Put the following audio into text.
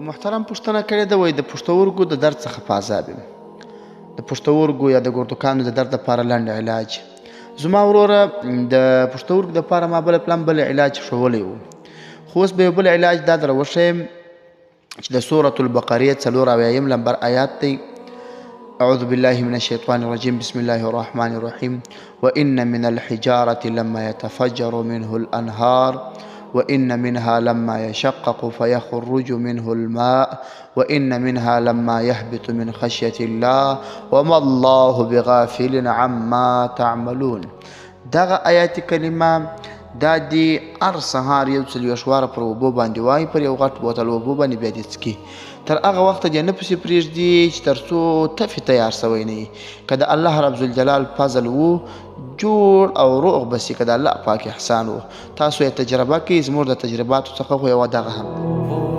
محترم پوښتنه کړې ده، وایي د پښتورګو د درد څخه په عذاب یم. د پښتورګو یا د ګردوکانو د درد لپاره لنډ علاج. زما وروره د پښتورګو دپاره ما بل علاج ښوولی و، خو اوس به یو بل علاج دا در وښیم چې د سورة البقرې 4 نمبر آیات دی. أعوذ بالله من الشيطان الرجيم بسم الله الرحمن الرحيم وإن من الحجارة لما يتفجر منه الأنهار وإن منها لما يشقق فيخرج منه الماء وإن منها لما يهبط من خشية الله وما الله بغافل عما تعملون. دغه آیات کریمه دا دی هر سهار یو څل یوشواره پر اوبو باندې وایي، پر یو غټ بوتل اوبو باندې بیا دې څکي. تر هغه وخته دې نه پسې پرېږدي چې تر څو تفې تیار سوی نه وي. که د الله رب ذوالجلال فضل و جوړ او روغ بسي، که د الله پاک احسان و. تاسو یې تجربه کوئ، زموږ د تجرباتو څخه خو یوه دغه هم